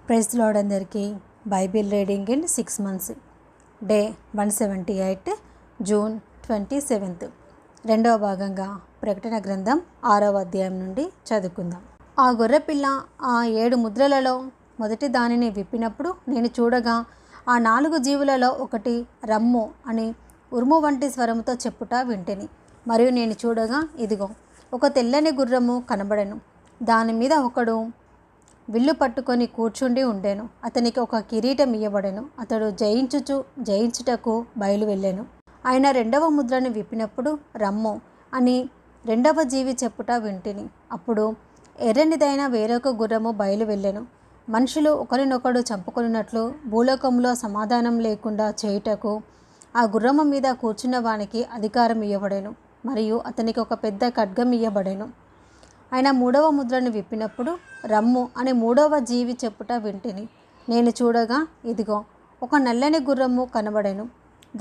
Praise lord అందరికీ. Bible reading in 6 months, day 178, June 27. రెండవ భాగంగా ప్రకటన గ్రంథం 6వ అధ్యాయం నుండి చదువుకుందాం. ఆ గొర్రెపిల్ల ఆ 7 ముద్రలలో మొదటి దానిని విప్పినప్పుడు నేను చూడగా ఆ 4 జీవులలో ఒకటి రమ్ము అని ఉరుము వంటి స్వరముతో చెప్పుట వింటిని. మరియు నేను చూడగా ఇదిగో ఒక తెల్లని గుర్రము కనబడెను. దాని మీద ఒకడు విల్లు పట్టుకొని కూర్చుండి ఉండెను. అతనికి ఒక కిరీటం ఇయ్యబడెను. అతడు జయించుటకు బయలు వెళ్ళెను. ఆయన రెండవ ముద్రను విప్పినప్పుడు రమ్ము అని రెండవ జీవి చెప్పుట వింటిని. అప్పుడు ఎర్రనిదైన వేరొక గుర్రము బయలు వెళ్ళెను. మనుషులు ఒకరినొకడు చంపుకొనున్నట్లు భూలోకంలో సమాధానం లేకుండా చేయుటకు ఆ గుర్రము మీద కూర్చున్న వానికి అధికారం ఇయ్యబడెను. మరియు అతనికి ఒక పెద్ద ఖడ్గం ఇయ్యబడెను. ఆయన మూడవ ముద్రను విప్పినప్పుడు రమ్ము అని మూడవ జీవి చెప్పుట వింటిని. నేను చూడగా ఇదిగో ఒక నల్లని గుర్రము కనబడెను.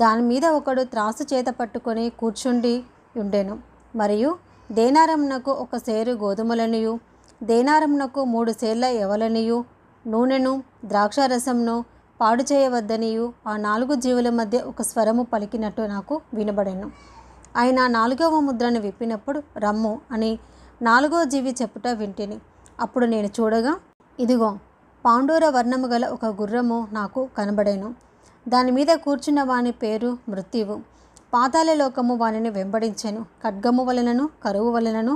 దాని మీద ఒకడు త్రాసు చేత పట్టుకొని కూర్చుండి ఉండెను. మరియు దేనారమునకు 1 సేరు గోధుమలనియు దేనారమునకు 3 సేర్ల యవలనియు నూనెను ద్రాక్షారసంను పాడు చేయవద్దనియు ఆ 4 జీవుల మధ్య ఒక స్వరము పలికినట్టు నాకు వినబడెను. ఆయన 4వ ముద్రను విప్పినప్పుడు రమ్ము అని 4వ జీవి చెప్పుట వింటిని. అప్పుడు నేను చూడగా ఇదిగో పాండూర వర్ణము గల ఒక గుర్రము నాకు కనబడెను. దాని మీద కూర్చున్న వాని పేరు మృత్యువు. పాతాళ లోకము వానిని వెంబడించెను. ఖడ్గము వలనను కరువు వలనను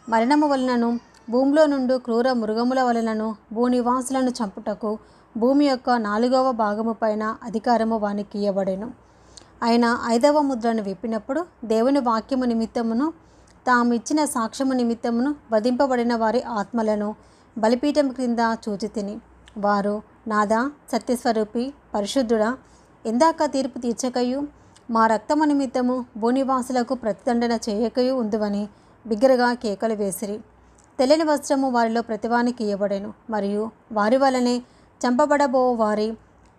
మరణము వలనను భూమిలో నుండి క్రూర మృగముల వలనను భూనివాసులను చంపుటకు భూమి యొక్క 4వ భాగము పైన అధికారము వానికి ఇయ్యబడెను. ఆయన 5వ ముద్రను విప్పినప్పుడు దేవుని వాక్యము నిమిత్తమును తాము ఇచ్చిన సాక్ష్యము నిమిత్తమును వధింపబడిన వారి ఆత్మలను బలిపీఠం క్రింద చూచితిని. వారు నాదా సత్యస్వరూపి పరిశుద్ధుడా, ఎందాక తీర్పు తీర్చకయు మా రక్తము నిమిత్తము భూనివాసులకు ప్రతిదండన చేయకయు ఉందువని బిగ్గరగా కేకలు వేసిరి. తెల్లని వస్త్రము వారిలో ప్రతివానికి ఇయ్యబడెను. మరియు వారి వలనే చంపబడబో వారి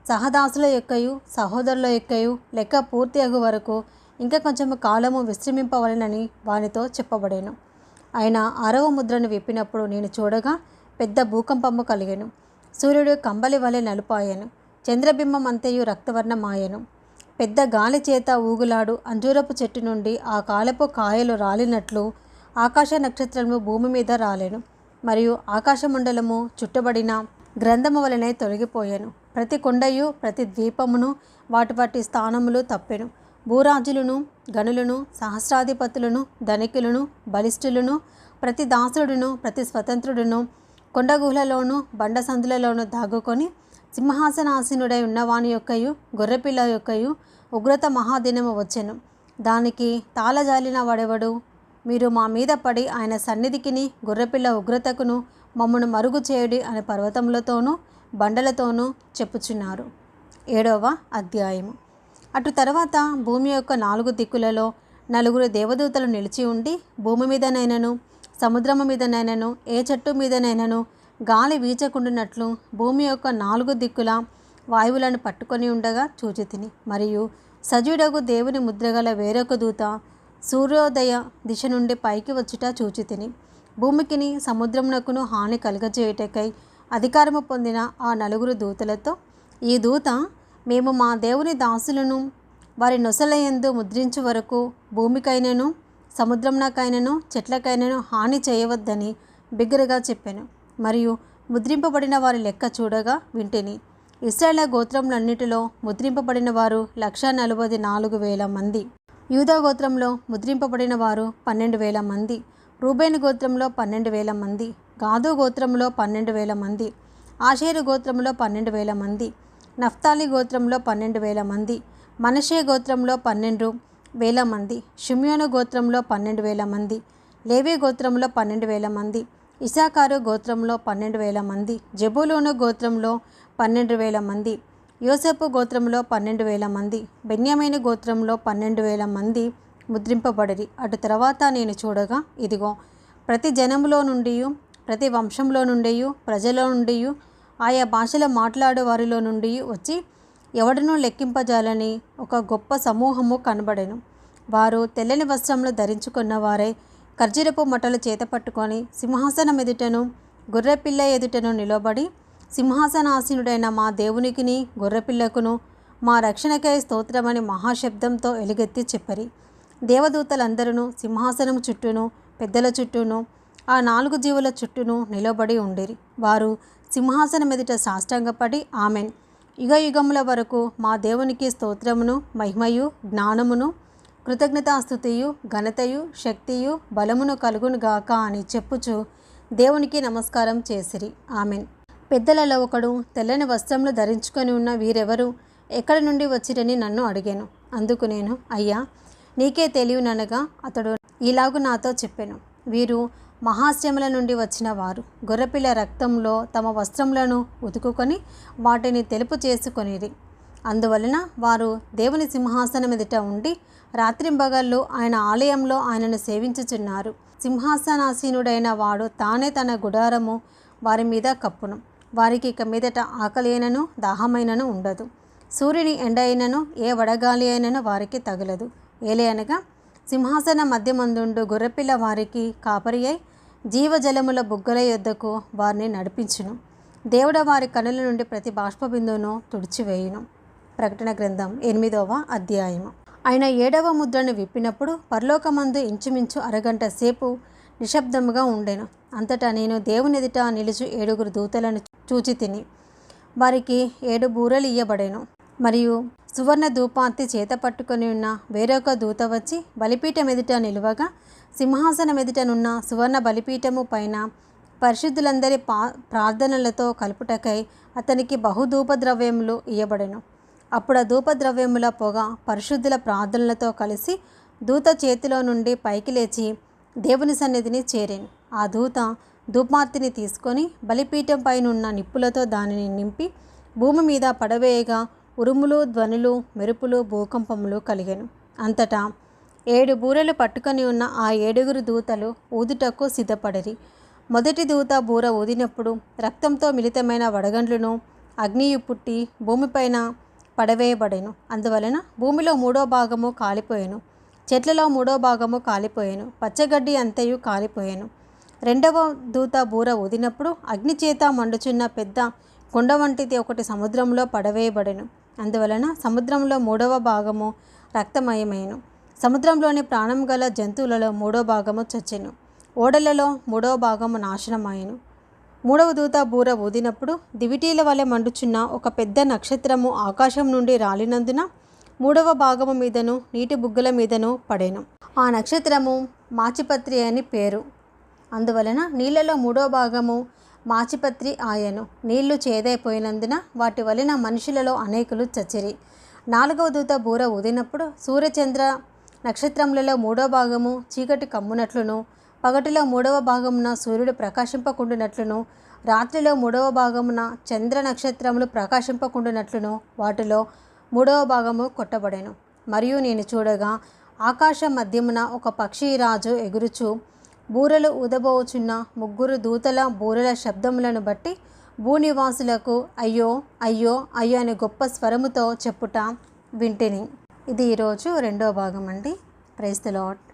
సహదాసుల యొక్కయు సహోదరుల యొక్కయు లెక్క పూర్తి అగు వరకు ఇంకా కొంచెము కాలము విశ్రమింపవలెనని వానితో చెప్పబడెను. ఆయన 6వ ముద్రను విప్పినప్పుడు నేను చూడగా పెద్ద భూకంపము కలిగెను. సూర్యుడు కంబలి వలె నలుపాయెను. చంద్రబింబం అంతయు రక్తవర్ణమాయెను. పెద్ద గాలి చేత ఊగులాడు అంజూరపు చెట్టు నుండి ఆ కాలపు కాయలు రాలినట్లు ఆకాశ నక్షత్రము భూమి మీద రాలెను. మరియు ఆకాశమండలము చుట్టబడిన గ్రంథము వలనే తొలగిపోయాను. ప్రతి కొండయు ప్రతి ద్వీపమును వాటి వాటి స్థానములు తప్పెను. భూరాజులను గనులను సహస్రాధిపతులను ధనికులను బలిష్ఠులను ప్రతి దాసుడును ప్రతి స్వతంత్రుడును కొండగుహలలోను బండసందులలోను దాగుకొని సింహాసనాసీనుడై ఉన్నవాని యొక్కయు గొర్రెపిల్ల యొక్కయు ఉగ్రత మహాదినము వచ్చెను. దానికి తాళజాలిన వాడెవడు? మీరు మా మీద పడి ఆయన సన్నిధికిని గొర్రెపిల్ల ఉగ్రతకును మమ్మను మరుగు చేయుడి అని పర్వతములతోనూ బండలతోనూ చెప్పుచున్నారు. 7వ అధ్యాయము. అటు తర్వాత భూమి యొక్క 4 దిక్కులలో 4 దేవదూతలు నిలిచి ఉండి భూమి మీదనైనను సముద్రము మీదనైనను ఏ చెట్టు మీదనైనను గాలి వీచకుండునట్లు భూమి యొక్క 4 దిక్కుల వాయువులను పట్టుకొని ఉండగా చూచితిని. మరియు సజీవుడగు దేవుని ముద్రగల వేరొక దూత సూర్యోదయ దిశ నుండి పైకి వచ్చుట చూచితిని. భూమికిని సముద్రమునకును హాని కలుగజేయుటకై అధికారము పొందిన ఆ 4 దూతలతో ఈ దూత మేము మా దేవుని దాసులను వారి నొసలయందు ముద్రించు వరకు భూమికైనను సముద్రమునకైనను చెట్లకైనను హాని చేయవద్దని బిగ్గరగా చెప్పాను. మరియు ముద్రింపబడిన వారి లెక్క చూడగా వింటిని. ఇశ్రాయేలు గోత్రములన్నిటిలో ముద్రింపబడిన వారు 144,000 మంది. యూదా గోత్రంలో ముద్రింపబడిన వారు 12,000 మంది. రూబేను గోత్రంలో 12,000 మంది. గాదు గోత్రంలో 12,000 మంది. ఆషేరు గోత్రంలో 12,000 మంది. నఫ్తాలి గోత్రంలో 12,000 మంది. మనషే గోత్రంలో 12,000 మంది. షిమ్యోను గోత్రంలో 12,000 మంది. లేవి గోత్రంలో 12,000 మంది. ఇస్సాకారు గోత్రంలో 12,000 మంది. జెబూలూను గోత్రంలో 12,000 మంది. యోసేపు గోత్రంలో 12,000 మంది. బెన్యామీను గోత్రంలో 12,000 మంది ముద్రింపబడిరి. అటు తర్వాత నేను చూడగా ఇదిగో ప్రతి జనములో నుండి ప్రతి వంశంలో నుండి ప్రజల నుండి ఆయా భాషలో మాట్లాడే వారిలో నుండి వచ్చి ఎవడనూ లెక్కింపజాలని ఒక గొప్ప సమూహము కనబడెను. వారు తెల్లని వస్త్రములు ధరించుకున్న వారై ఖర్జూరపు మట్టలు చేత పట్టుకొని సింహాసనం ఎదుటను గొర్రెపిల్ల ఎదుటను నిలబడి సింహాసనాసీనుడైన మా దేవునికిని గొర్రెపిల్లకును మా రక్షణకై స్తోత్రమని మహాశబ్దంతో ఎలుగెత్తి చెప్పరి. దేవదూతలందరూ సింహాసనం చుట్టూను పెద్దల చుట్టూను ఆ 4 జీవుల చుట్టూను నిలబడి ఉండిరి. వారు సింహాసనం ఎదుట సాష్టాంగపడి ఆమెన్, యుగయుగముల వరకు మా దేవునికి స్తోత్రమును మహిమయు జ్ఞానమును కృతజ్ఞతాస్తుతియు ఘనతయు శక్తియు బలమును కలుగునుగాక అని చెప్పుచు దేవునికి నమస్కారం చేసిరి. ఆమెన్. పెద్దలలో ఒకడు తెల్లని వస్త్రములు ధరించుకొని ఉన్న వీరెవరు, ఎక్కడి నుండి వచ్చిరని నన్ను అడిగాను. అందుకు నేను, అయ్యా నీకే తెలియననగా అతడు ఇలాగు నాతో చెప్పాను, వీరు మహాశ్రమల నుండి వచ్చిన వారు. గొర్రెపిల్ల రక్తంలో తమ వస్త్రములను ఉతుకుకొని వాటిని తెలుపు చేసుకొనిరి. అందువలన వారు దేవుని సింహాసనం ఎదుట ఉండి రాత్రింబగళ్ళు ఆయన ఆలయంలో ఆయనను సేవించుచున్నారు. సింహాసనాసీనుడైన వాడు తానే తన గుడారము వారి మీద కప్పును. వారికి ఇక మీదట ఆకలి అయినను దాహమైనను ఉండదు. సూర్యుని ఎండ అయినను ఏ వడగాలి అయినను వారికి తగలదు. ఏలయనగా సింహాసన మధ్యమందుండు గొర్రెపిల్ల వారికి కాపరి అయి జీవజలముల బుగ్గల యొద్దకు వారిని నడిపించును. దేవుడు వారి కనుల నుండి ప్రతి బాష్పబిందువును తుడిచివేయును. ప్రకటన గ్రంథం 8వ అధ్యాయము. ఆయన 7వ ముద్రను విప్పినప్పుడు పరలోకమందు ఇంచుమించు అరగంట సేపు నిశ్శబ్దముగా ఉండెను. అంతటా నేను దేవుని ఎదుట నిలుచు 7 దూతలను చూచి తిని. వారికి 7 బూరలు ఇయ్యబడెను. మరియు సువర్ణ ధూపార్తి చేత పట్టుకొని ఉన్న వేరొక దూత వచ్చి బలిపీఠం ఎదుట నిలువగా, సింహాసనం ఎదుటనున్న సువర్ణ బలిపీఠము పైన పరిశుద్ధులందరి ప్రార్థనలతో కలుపుటకై అతనికి బహుధూపద్రవ్యములు ఇయ్యబడెను. అప్పుడు ఆ ధూపద్రవ్యముల పొగ పరిశుద్ధుల ప్రార్థనలతో కలిసి దూత చేతిలో నుండి పైకి లేచి దేవుని సన్నిధిని చేరెను. ఆ దూత ధూపార్తిని తీసుకొని బలిపీఠం పైనున్న నిప్పులతో దానిని నింపి భూమి మీద పడవేయగా ఉరుములు ధ్వనులు మెరుపులు భూకంపములు కలిగెను. అంతటా 7 బూరలు పట్టుకొని ఉన్న ఆ 7 దూతలు ఊదుటకు సిద్ధపడిరి. మొదటి దూత బూర ఊదినప్పుడు రక్తంతో మిళితమైన వడగండ్లును అగ్నియు పుట్టి భూమిపైన పడవేయబడెను. అందువలన భూమిలో 3వ భాగము కాలిపోయెను, చెట్లలో 3వ భాగము కాలిపోయెను, పచ్చగడ్డి అంతయు కాలిపోయెను. 2వ దూత బూర ఊదినప్పుడు అగ్ని చేత మండుచున్న పెద్ద కొండ వంటిది ఒకటి సముద్రంలో పడవేయబడెను. అందువలన సముద్రంలో 3వ భాగము రక్తమయమైను. సముద్రంలోని ప్రాణం గల జంతువులలో 3వ భాగము చచ్చెను. ఓడలలో 3వ భాగము నాశనమాయెను. 3వ దూత బూర ఊదినప్పుడు దివిటీల వలె మండుచున్న ఒక పెద్ద నక్షత్రము ఆకాశం నుండి రాలినందున 3వ భాగము మీదను నీటి బుగ్గల మీదను పడెను. ఆ నక్షత్రము మాచిపత్రి అని పేరు. అందువలన నీళ్లలో 3వ భాగము మాచిపత్రి ఆయను. నీళ్లు చేదైపోయినందున వాటి వలన మనుషులలో అనేకులు చచ్చిరి. 4వ దూత బూర ఊదినప్పుడు సూర్యచంద్ర నక్షత్రములలో 3వ భాగము చీకటి కమ్మునట్లును, పగటిలో 3వ భాగమున సూర్యుడు ప్రకాశింపకుండునట్లును, రాత్రిలో 3వ భాగమున చంద్ర నక్షత్రములు ప్రకాశింపకుండునట్లును వాటిలో 3వ భాగము కొట్టబడెను. మరియు నేను చూడగా ఆకాశం మధ్యమున ఒక పక్షి రాజు ఎగురుచు బూరలు ఊదబోచున్న 3 దూతల బూరల శబ్దములను బట్టి భూనివాసులకు అయ్యో అయ్యో అయ్యో అనే గొప్ప స్వరముతో చెప్పుట వింటిని. ఇది ఈరోజు 2వ భాగం అండి. Praise the lord.